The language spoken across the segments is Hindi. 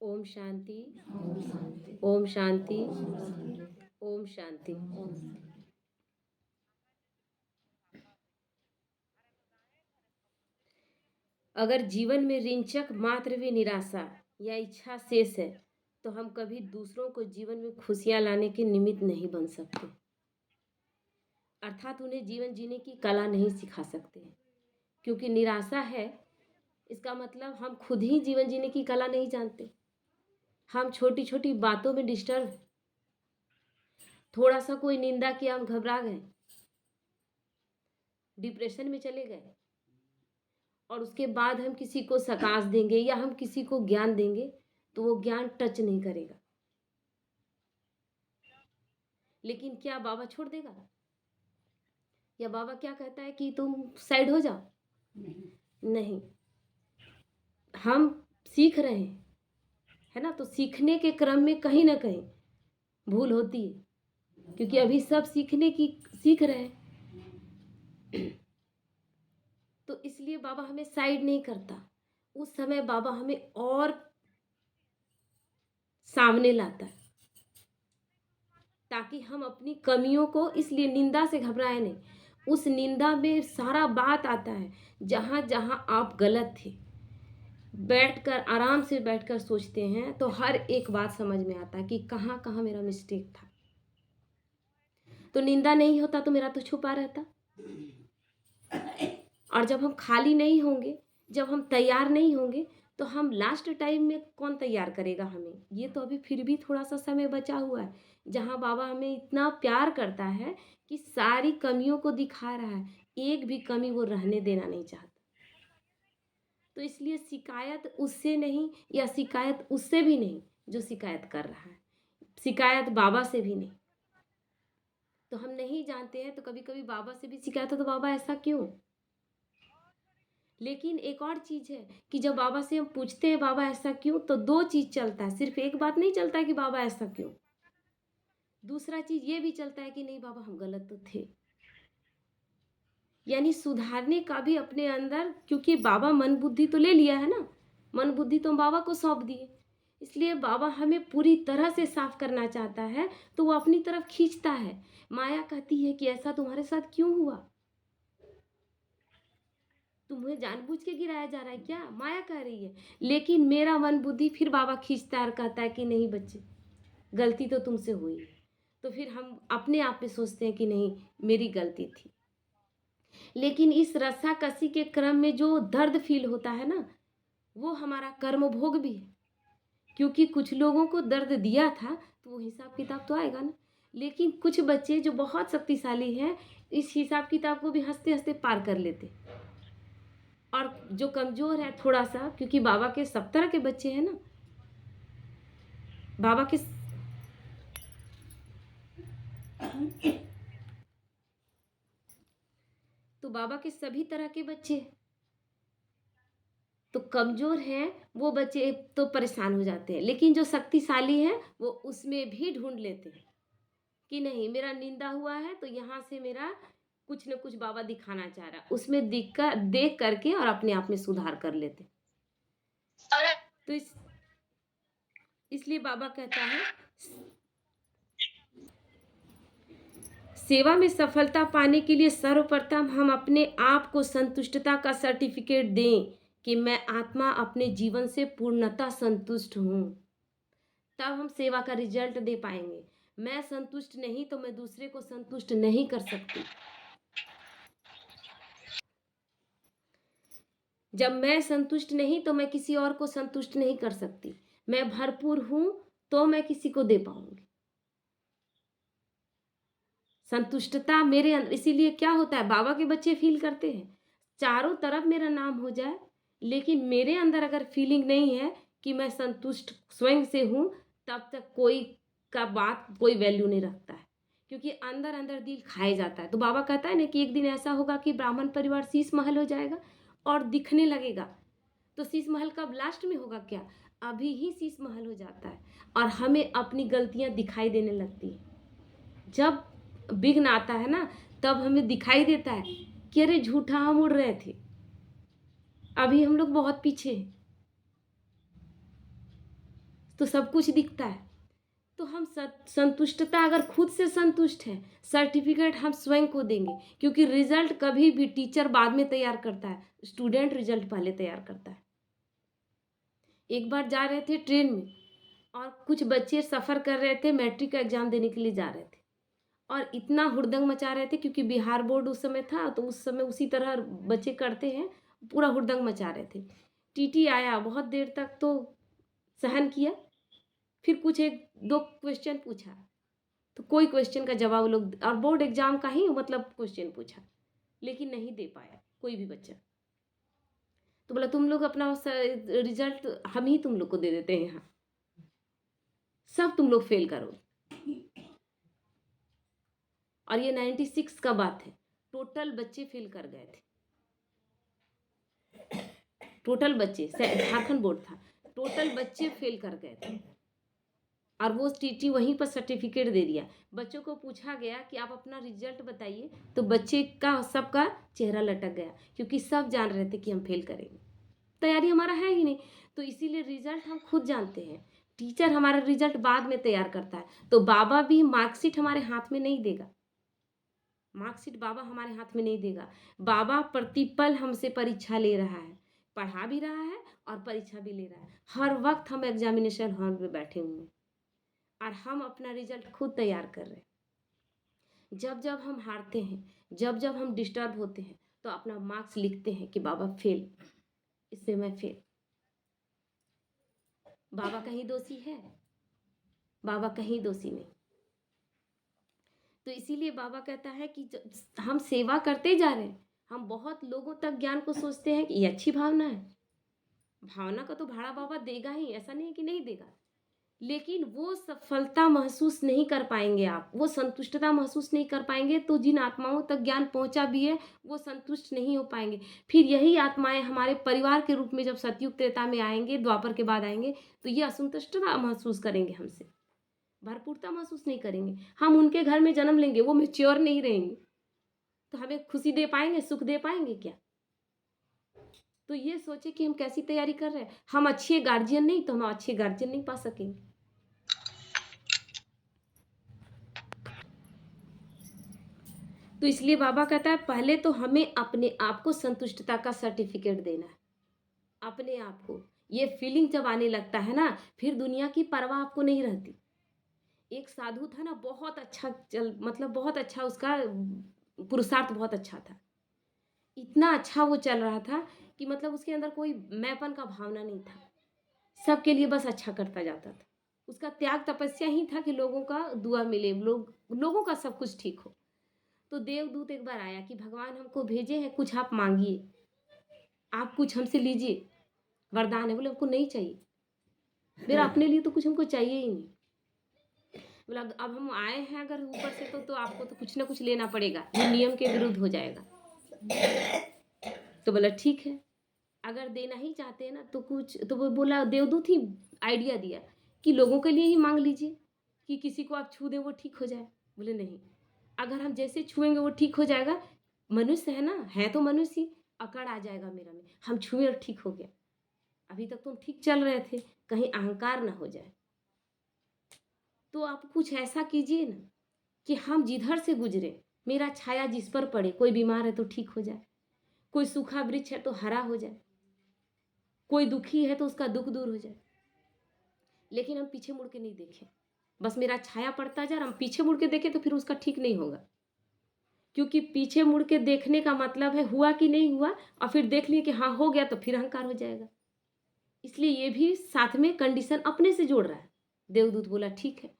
ओम शांति। ओम शांति। ओम शांति। ओम शांति। ओम शांति। ओम शांति। अगर जीवन में रिंचक मात्र भी निराशा या इच्छा शेष है तो हम कभी दूसरों को जीवन में खुशियां लाने के निमित्त नहीं बन सकते, अर्थात उन्हें जीवन जीने की कला नहीं सिखा सकते। क्योंकि निराशा है, इसका मतलब हम खुद ही जीवन जीने की कला नहीं जानते। हम छोटी छोटी बातों में डिस्टर्ब, थोड़ा सा कोई निंदा किया हम घबरा गए, डिप्रेशन में चले गए, और उसके बाद हम किसी को सकाश देंगे या हम किसी को ज्ञान देंगे तो वो ज्ञान टच नहीं करेगा। लेकिन क्या बाबा छोड़ देगा? या बाबा क्या कहता है कि तुम साइड हो जाओ? नहीं, हम सीख रहे हैं, है ना। तो सीखने के क्रम में कहीं ना कहीं भूल होती है, क्योंकि अभी सब सीख रहे हैं। तो इसलिए बाबा हमें साइड नहीं करता, उस समय बाबा हमें और सामने लाता है, ताकि हम अपनी कमियों को, इसलिए निंदा से घबराए नहीं। उस निंदा में सारा बात आता है, जहाँ जहाँ आप गलत थे, बैठकर आराम से बैठकर सोचते हैं तो हर एक बात समझ में आता है कि कहाँ कहाँ मेरा मिस्टेक था। तो निंदा नहीं होता तो मेरा तो छुपा रहता। और जब हम खाली नहीं होंगे, जब हम तैयार नहीं होंगे, तो हम लास्ट टाइम में कौन तैयार करेगा हमें? ये तो अभी फिर भी थोड़ा सा समय बचा हुआ है, जहाँ बाबा हमें इतना प्यार करता है कि सारी कमियों को दिखा रहा है, एक भी कमी वो रहने देना नहीं चाहता। तो इसलिए शिकायत उससे नहीं, या शिकायत उससे भी नहीं जो शिकायत कर रहा है, शिकायत बाबा से भी नहीं। तो हम नहीं जानते हैं, तो कभी कभी बाबा से भी शिकायत हो तो बाबा ऐसा क्यों। लेकिन एक और चीज है कि जब बाबा से हम पूछते हैं बाबा ऐसा क्यों, तो दो चीज चलता है, सिर्फ एक बात नहीं चलता है कि बाबा ऐसा क्यों। दूसरा चीज ये भी चलता है कि नहीं बाबा हम गलत तो थे, यानी सुधारने का भी अपने अंदर, क्योंकि बाबा मन बुद्धि तो ले लिया है ना, मन बुद्धि तो हम बाबा को सौंप दिए, इसलिए बाबा हमें पूरी तरह से साफ करना चाहता है, तो वो अपनी तरफ खींचता है। माया कहती है कि ऐसा तुम्हारे साथ क्यों हुआ, तुम्हें जानबूझ के गिराया जा रहा है क्या, माया कह रही है। लेकिन मेरा मन बुद्धि फिर बाबा खींचता है और कहता है कि नहीं बच्चे, गलती तो तुमसे हुई है। तो फिर हम अपने आप में सोचते हैं कि नहीं मेरी गलती थी। लेकिन इस रस्साकसी के क्रम में जो दर्द फील होता है ना, वो हमारा कर्म भोग भी है। क्योंकि कुछ लोगों को दर्द दिया था तो वो हिसाब किताब तो आएगा ना। लेकिन कुछ बच्चे जो बहुत शक्तिशाली हैं, इस हिसाब किताब को भी हंसते हंसते पार कर लेते। और जो कमजोर है थोड़ा सा, क्योंकि बाबा के सब तरह के बच्चे हैं ना, बाबा के तो बाबा के सभी तरह के बच्चे, तो कमजोर हैं वो बच्चे तो परेशान हो जाते हैं। लेकिन जो शक्तिशाली हैं वो उसमें भी ढूंढ लेते हैं कि नहीं मेरा निंदा हुआ है तो यहाँ से मेरा कुछ न कुछ बाबा दिखाना चाह रहा है, उसमें देख करके और अपने आप में सुधार कर लेते। तो इसलिए बाबा कहता है सेवा में सफलता पाने के लिए सर्वप्रथम हम अपने आप को संतुष्टता का सर्टिफिकेट दें कि मैं आत्मा अपने जीवन से पूर्णतः संतुष्ट हूँ, तब हम सेवा का रिजल्ट दे पाएंगे। मैं संतुष्ट नहीं तो मैं दूसरे को संतुष्ट नहीं कर सकती। जब मैं संतुष्ट नहीं तो मैं किसी और को संतुष्ट नहीं कर सकती। मैं भरपूर हूं तो मैं किसी को दे पाऊंगी। संतुष्टता मेरे अंदर, इसीलिए क्या होता है बाबा के बच्चे फील करते हैं चारों तरफ मेरा नाम हो जाए, लेकिन मेरे अंदर अगर फीलिंग नहीं है कि मैं संतुष्ट स्वयं से हूं, तब तक कोई का बात कोई वैल्यू नहीं रखता है, क्योंकि अंदर अंदर दिल खाए जाता है। तो बाबा कहता है ना कि एक दिन ऐसा होगा कि ब्राह्मण परिवार शीश महल हो जाएगा और दिखने लगेगा। तो शीश महल कब लास्ट में होगा क्या? अभी ही शीश महल हो जाता है और हमें अपनी गलतियां दिखाई देने लगती है। जब विघ्न आता है ना, तब हमें दिखाई देता है कि अरे झूठा हम उड़ रहे थे, अभी हम लोग बहुत पीछे हैं। तो सब कुछ दिखता है। तो हम संतुष्टता अगर खुद से संतुष्ट है, सर्टिफिकेट हम स्वयं को देंगे, क्योंकि रिजल्ट कभी भी टीचर बाद में तैयार करता है, स्टूडेंट रिजल्ट पहले तैयार करता है। एक बार जा रहे थे ट्रेन में और कुछ बच्चे सफ़र कर रहे थे, मैट्रिक का एग्ज़ाम देने के लिए जा रहे थे और इतना हुड़दंग मचा रहे थे, क्योंकि बिहार बोर्ड उस समय था, तो उस समय उसी तरह बच्चे करते हैं, पूरा हुड़दंग मचा रहे थे। टीटी आया, बहुत देर तक तो सहन किया, फिर कुछ एक दो क्वेश्चन पूछा, तो कोई क्वेश्चन का जवाब लोग, और बोर्ड एग्जाम का ही मतलब क्वेश्चन पूछा, लेकिन नहीं दे पाया कोई भी बच्चा। तो बोला तुम लोग अपना रिजल्ट हम ही तुम लोग को दे देते हैं, यहाँ सब तुम लोग फेल करो। और ये 96 का बात है, टोटल बच्चे फेल कर गए थे, टोटल बच्चे, झारखंड बोर्ड था, टोटल बच्चे फेल कर गए थे। और वो टीटी वहीं पर सर्टिफिकेट दे दिया। बच्चों को पूछा गया कि आप अपना रिजल्ट बताइए, तो बच्चे का सबका चेहरा लटक गया, क्योंकि सब जान रहे थे कि हम फेल करेंगे, तैयारी हमारा है ही नहीं। तो इसीलिए रिजल्ट हम खुद जानते हैं, टीचर हमारा रिजल्ट बाद में तैयार करता है। तो बाबा भी मार्कशीट हमारे हाथ में नहीं देगा, मार्कशीट बाबा हमारे हाथ में नहीं देगा। बाबा प्रतिपल हमसे परीक्षा ले रहा है, पढ़ा भी रहा है और परीक्षा भी ले रहा है। हर वक्त हम एग्जामिनेशन हॉल में बैठे हुए हैं और हम अपना रिजल्ट खुद तैयार कर रहे हैं। जब जब हम हारते हैं, जब जब हम डिस्टर्ब होते हैं, तो अपना मार्क्स लिखते हैं कि बाबा फेल, इससे मैं फेल। बाबा कहीं दोषी है? बाबा कहीं दोषी नहीं। तो इसीलिए बाबा कहता है कि हम सेवा करते जा रहे हैं, हम बहुत लोगों तक ज्ञान को सोचते हैं कि ये अच्छी भावना है, भावना का तो भाड़ा बाबा देगा ही, ऐसा नहीं है कि नहीं देगा, लेकिन वो सफलता महसूस नहीं कर पाएंगे आप, वो संतुष्टता महसूस नहीं कर पाएंगे। तो जिन आत्माओं तक ज्ञान पहुंचा भी है, वो संतुष्ट नहीं हो पाएंगे। फिर यही आत्माएं हमारे परिवार के रूप में जब सतयुग त्रेता में आएंगे, द्वापर के बाद आएंगे, तो ये असंतुष्टता महसूस करेंगे, हमसे भरपूरता महसूस नहीं करेंगे। हम उनके घर में जन्म लेंगे, वो मैच्योर नहीं रहेंगे, तो हमें खुशी दे पाएंगे, सुख दे पाएंगे क्या? तो ये सोचे कि हम कैसी तैयारी कर रहे हैं। हम अच्छे गार्जियन नहीं, तो हम अच्छे गार्जियन नहीं पा सकेंगे। तो इसलिए बाबा कहता है पहले तो हमें अपने आप को संतुष्टता का सर्टिफिकेट देना है, अपने आप को। ये फीलिंग जब आने लगता है ना, फिर दुनिया की परवाह आपको नहीं रहती। एक साधु था ना, बहुत अच्छा मतलब बहुत अच्छा, उसका पुरुषार्थ बहुत अच्छा था, इतना अच्छा वो चल रहा था कि मतलब उसके अंदर कोई मैंपन का भावना नहीं था, सबके लिए बस अच्छा करता जाता था। उसका त्याग तपस्या ही था कि लोगों का दुआ मिले, लोगों का सब कुछ ठीक हो। तो देवदूत एक बार आया कि भगवान हमको भेजे हैं, कुछ आप मांगिए, आप कुछ हमसे लीजिए, वरदान है। बोले हमको नहीं चाहिए, मेरा अपने लिए तो कुछ हमको चाहिए ही नहीं। बोला अब हम आए हैं अगर ऊपर से, तो आपको तो कुछ ना कुछ लेना पड़ेगा, ये नियम के विरुद्ध हो जाएगा। तो बोला ठीक है, अगर देना ही चाहते हैं ना तो कुछ, तो वो बोला, देवदूत ही आइडिया दिया कि लोगों के लिए ही मांग लीजिए, कि किसी को आप छू दें वो ठीक हो जाए। बोले नहीं, अगर हम जैसे छुएंगे वो ठीक हो जाएगा, मनुष्य है ना, है तो मनुष्य ही, अकड़ आ जाएगा मेरा में, हम छुए और ठीक हो गया। अभी तक तुम ठीक चल रहे थे, कहीं अहंकार ना हो जाए। तो आप कुछ ऐसा कीजिए ना कि हम जिधर से गुजरे, मेरा छाया जिस पर पड़े, कोई बीमार है तो ठीक हो जाए, कोई सूखा वृक्ष है तो हरा हो जाए, कोई दुखी है तो उसका दुख दूर हो जाए। लेकिन हम पीछे मुड़ के नहीं देखें, बस मेरा छाया पड़ता जाए, हम पीछे मुड़ के देखें तो फिर उसका ठीक नहीं होगा, क्योंकि पीछे मुड़ के देखने का मतलब है हुआ कि नहीं हुआ, और फिर देख लिए कि हाँ हो गया, तो फिर अहंकार हो जाएगा। इसलिए ये भी साथ में कंडीशन अपने से जोड़ रहा है। देवदूत बोला ठीक है।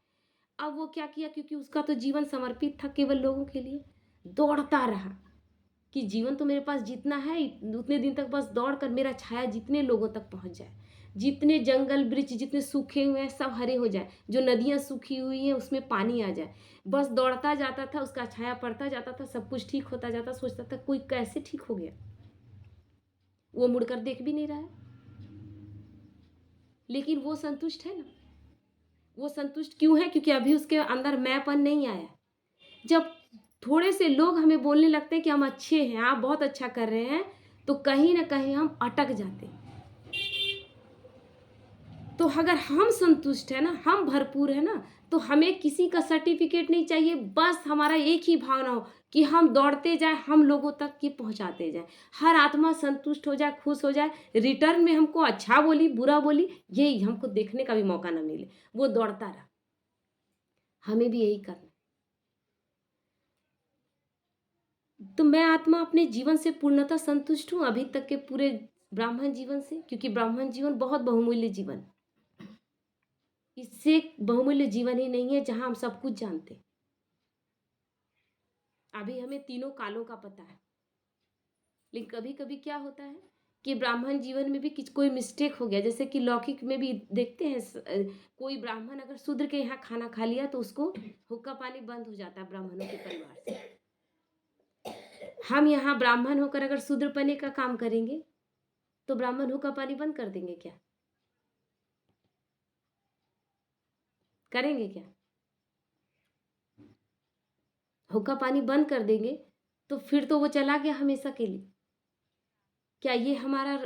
अब वो क्या किया, क्योंकि उसका तो जीवन समर्पित था केवल लोगों के लिए, दौड़ता रहा कि जीवन तो मेरे पास जितना है उतने दिन तक बस दौड़ कर मेरा छाया जितने लोगों तक पहुंच जाए, जितने जंगल वृक्ष जितने सूखे हुए हैं सब हरे हो जाए, जो नदियां सूखी हुई हैं उसमें पानी आ जाए। बस दौड़ता जाता था, उसका छाया पड़ता जाता था, सब कुछ ठीक होता जाता। सोचता था कोई कैसे ठीक हो गया, वो मुड़कर देख भी नहीं रहा है, लेकिन वो संतुष्ट है ना। वो संतुष्ट क्यों है? क्योंकि अभी उसके अंदर मैंपन नहीं आया। जब थोड़े से लोग हमें बोलने लगते हैं कि हम अच्छे हैं, आप बहुत अच्छा कर रहे हैं, तो कहीं ना कहीं हम अटक जाते हैं। तो अगर हम संतुष्ट है ना, हम भरपूर है ना, तो हमें किसी का सर्टिफिकेट नहीं चाहिए। बस हमारा एक ही भावना हो कि हम दौड़ते जाएं, हम लोगों तक ये पहुंचाते जाएं, हर आत्मा संतुष्ट हो जाए, खुश हो जाए, रिटर्न में हमको अच्छा बोली बुरा बोली यही हमको देखने का भी मौका ना मिले, वो दौड़ता रहा। हमें भी यही करना। तो मैं आत्मा अपने जीवन से पूर्णतः संतुष्ट हूँ अभी तक के पूरे ब्राह्मण जीवन से, क्योंकि ब्राह्मण जीवन बहुत बहुमूल्य जीवन, इससे बहुमूल्य जीवन ही नहीं है जहां हम सब कुछ जानते हैं। अभी हमें तीनों कालों का पता है, लेकिन कभी कभी क्या होता है कि ब्राह्मण जीवन में भी कोई मिस्टेक हो गया, जैसे कि लौकिक में भी देखते हैं कोई ब्राह्मण अगर शूद्र के यहाँ खाना खा लिया तो उसको हुक्का पानी बंद हो जाता है ब्राह्मणों के परिवार से। हम यहाँ ब्राह्मण होकर अगर शूद्र पने का काम करेंगे तो ब्राह्मण हुक्का पानी बंद कर देंगे क्या? करेंगे क्या? हुक्का पानी बंद कर देंगे तो फिर तो वो चला गया हमेशा के लिए। क्या ये हमारा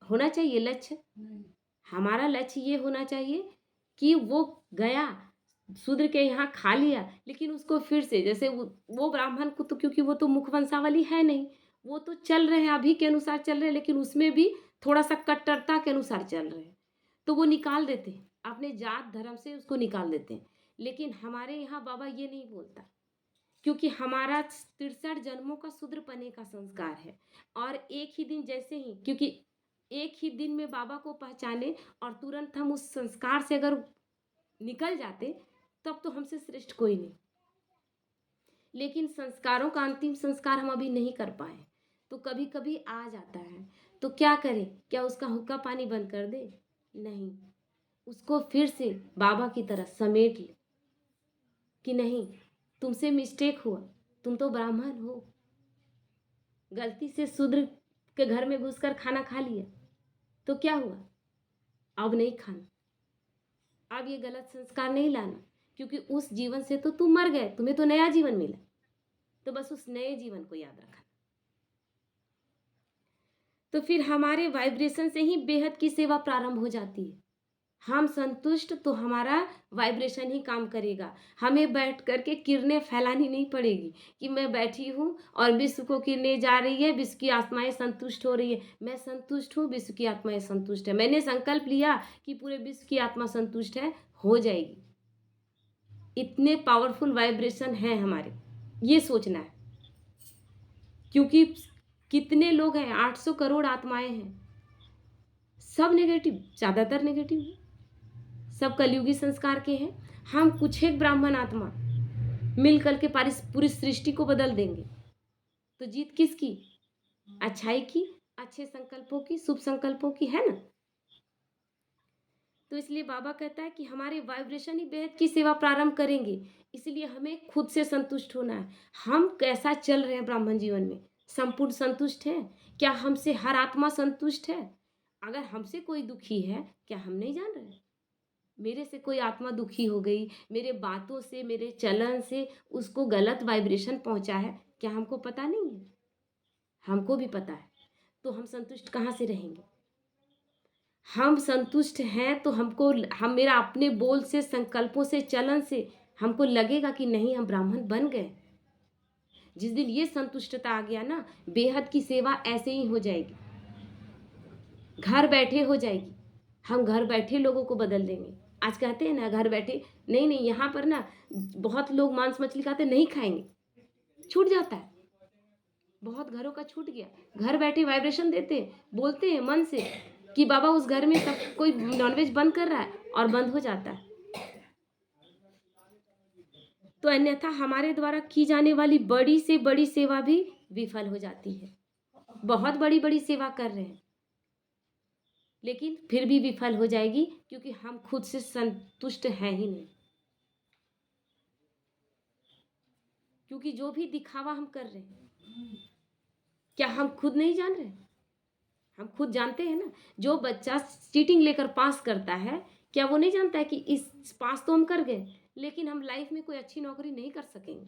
होना चाहिए लक्ष्य? नहीं। हमारा लक्ष्य ये होना चाहिए कि वो गया शूद्र के यहाँ खा लिया, लेकिन उसको फिर से जैसे वो ब्राह्मण को तो, क्योंकि वो तो मुख वंशावली है नहीं, वो तो चल रहे हैं अभी के अनुसार चल रहे हैं, लेकिन उसमें भी थोड़ा सा कट्टरता के अनुसार चल रहे हैं, तो वो निकाल देते हैं अपने जात धर्म से, उसको निकाल देते हैं। लेकिन हमारे यहाँ बाबा ये नहीं बोलता, क्योंकि हमारा 63 जन्मों का शूद्र पने का संस्कार है। और एक ही दिन जैसे ही, क्योंकि एक ही दिन में बाबा को पहचाने और तुरंत हम उस संस्कार से अगर निकल जाते तब तो हमसे श्रेष्ठ कोई नहीं। लेकिन संस्कारों का अंतिम संस्कार हम अभी नहीं कर पाए, तो कभी कभी आ जाता है, तो क्या करें? क्या उसका हुक्का पानी बंद कर दे? नहीं, उसको फिर से बाबा की तरह समेट ले कि नहीं, तुमसे मिस्टेक हुआ, तुम तो ब्राह्मण हो, गलती से शूद्र के घर में घुसकर खाना खा लिया तो क्या हुआ? अब नहीं खाना, अब ये गलत संस्कार नहीं लाना, क्योंकि उस जीवन से तो तुम मर गए, तुम्हें तो नया जीवन मिला, तो बस उस नए जीवन को याद रखना। तो फिर हमारे वाइब्रेशन से ही बेहद की सेवा प्रारंभ हो जाती है। हम संतुष्ट तो हमारा वाइब्रेशन ही काम करेगा। हमें बैठ करके किरणें फैलानी नहीं पड़ेगी कि मैं बैठी हूँ और विश्व को किरणें जा रही है, विश्व की आत्माएं संतुष्ट हो रही है, मैं संतुष्ट हूँ, विश्व की आत्माएं संतुष्ट है, मैंने संकल्प लिया कि पूरे विश्व की आत्मा संतुष्ट है, हो जाएगी। इतने पावरफुल वाइब्रेशन हैं हमारे, ये सोचना है। क्योंकि कितने लोग हैं, 800 करोड़ आत्माएं हैं, सब नेगेटिव, ज़्यादातर नेगेटिव है, सब कलयुगी संस्कार के हैं। हम कुछ एक ब्राह्मण आत्मा मिल करके पूरी सृष्टि को बदल देंगे, तो जीत किसकी? अच्छाई की, अच्छे संकल्पों की, शुभ संकल्पों की, है ना? तो इसलिए बाबा कहता है कि हमारे वाइब्रेशन ही बेहद की सेवा प्रारंभ करेंगे, इसलिए हमें खुद से संतुष्ट होना है। हम कैसा चल रहे हैं ब्राह्मण जीवन में? संपूर्ण संतुष्ट है? क्या हमसे हर आत्मा संतुष्ट है? अगर हमसे कोई दुखी है, क्या हम नहीं जान रहे? मेरे से कोई आत्मा दुखी हो गई, मेरे बातों से, मेरे चलन से उसको गलत वाइब्रेशन पहुंचा है, क्या हमको पता नहीं है? हमको भी पता है। तो हम संतुष्ट कहाँ से रहेंगे? हम संतुष्ट हैं तो हम मेरा अपने बोल से, संकल्पों से, चलन से हमको लगेगा कि नहीं, हम ब्राह्मण बन गए। जिस दिन ये संतुष्टता आ गया ना, बेहद की सेवा ऐसे ही हो जाएगी, घर बैठे हो जाएगी। हम घर बैठे लोगों को बदल देंगे। आज कहते हैं ना घर बैठे, नहीं नहीं, यहाँ पर ना बहुत लोग मांस मछली खाते, नहीं खाएंगे, छूट जाता है, बहुत घरों का छूट गया। घर बैठे वाइब्रेशन देते हैं, बोलते हैं मन से कि बाबा उस घर में सब कोई नॉनवेज बंद कर रहा है, और बंद हो जाता है। तो अन्यथा हमारे द्वारा की जाने वाली बड़ी से बड़ी सेवा भी विफल हो जाती है। बहुत बड़ी बड़ी सेवा कर रहे हैं, लेकिन फिर भी विफल हो जाएगी, क्योंकि हम खुद से संतुष्ट हैं ही नहीं। क्योंकि जो भी दिखावा हम कर रहे हैं, क्या हम खुद नहीं जान रहे? हम खुद जानते हैं ना। जो बच्चा चीटिंग लेकर पास करता है, क्या वो नहीं जानता है कि इस पास तो हम कर गए, लेकिन हम लाइफ में कोई अच्छी नौकरी नहीं कर सकेंगे?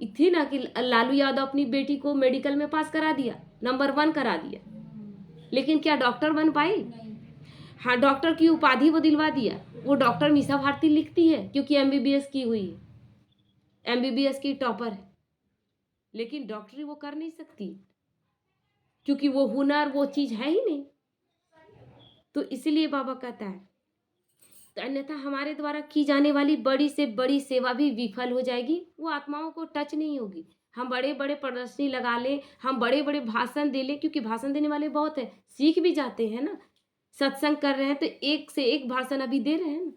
थी ना कि लालू यादव अपनी बेटी को मेडिकल में पास करा दिया, नंबर 1 करा दिया, लेकिन क्या डॉक्टर बन पाई? नहीं। हाँ, डॉक्टर की उपाधि वो दिलवा दिया। वो डॉक्टर मीसा भारती लिखती है क्योंकि एमबीबीएस की हुई है, एमबीबीएस की टॉपर है, लेकिन डॉक्टरी वो कर नहीं सकती क्योंकि वो हुनर, वो चीज़ है ही नहीं। तो इसीलिए बाबा कहता है, तो अन्यथा हमारे द्वारा की जाने वाली बड़ी से बड़ी सेवा भी विफल हो जाएगी, वो आत्माओं को टच नहीं होगी। हम बड़े-बड़े प्रदर्शनी लगा लें, हम बड़े-बड़े भाषण दे लें, क्योंकि भाषण देने वाले बहुत हैं, सीख भी जाते हैं ना। सत्संग कर रहे हैं तो एक से एक भाषण अभी दे रहे हैं ना।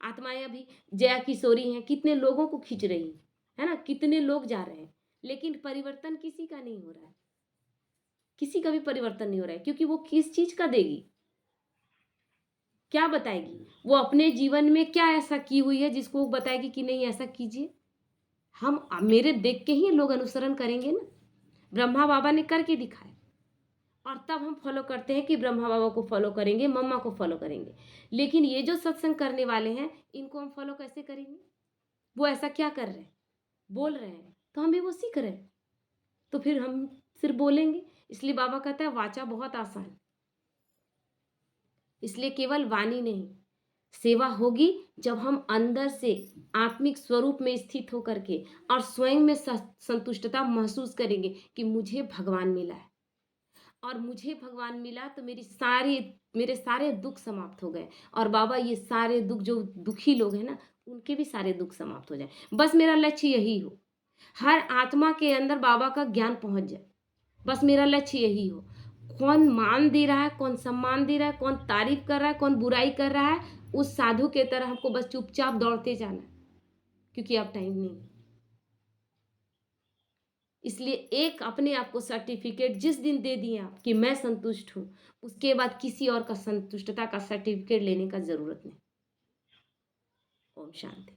आत्माएँ अभी जया किशोरी हैं, कितने लोगों को खींच रही हैं, है ना? कितने लोग जा रहे हैं, लेकिन परिवर्तन किसी का नहीं हो रहा है। किसी का भी परिवर्तन नहीं हो रहा है, क्योंकि वो किस चीज़ का देगी? क्या बताएगी? वो अपने जीवन में क्या ऐसा की हुई है जिसको वो बताएगी कि नहीं ऐसा कीजिए? मेरे देख के ही लोग अनुसरण करेंगे ना। ब्रह्मा बाबा ने करके दिखाया और तब हम फॉलो करते हैं कि ब्रह्मा बाबा को फॉलो करेंगे, मम्मा को फॉलो करेंगे। लेकिन ये जो सत्संग करने वाले हैं, इनको हम फॉलो कैसे करेंगे? वो ऐसा क्या कर रहे हैं? बोल रहे हैं, तो हम भी वो सीख रहे हैं। तो फिर हम सिर्फ बोलेंगे। इसलिए बाबा कहता है वाचा बहुत आसान। इसलिए केवल वाणी नहीं, सेवा होगी जब हम अंदर से आत्मिक स्वरूप में स्थित होकर के और स्वयं में संतुष्टता महसूस करेंगे कि मुझे भगवान मिला है, और मुझे भगवान मिला तो मेरे सारे दुख समाप्त हो गए। और बाबा ये सारे दुख, जो दुखी लोग हैं ना, उनके भी सारे दुख समाप्त हो जाए। बस मेरा लक्ष्य यही हो, हर आत्मा के अंदर बाबा का ज्ञान पहुंच जाए। बस मेरा लक्ष्य यही हो। कौन मान दे रहा है, कौन सम्मान दे रहा है, कौन तारीफ कर रहा है, कौन बुराई कर रहा है, उस साधु के तरह हमको बस चुपचाप दौड़ते जाना है, क्योंकि अब टाइम नहीं है। इसलिए एक अपने आप को सर्टिफिकेट जिस दिन दे दिए आप कि मैं संतुष्ट हूँ, उसके बाद किसी और का संतुष्टता का सर्टिफिकेट लेने का जरूरत नहीं। ओम शांति।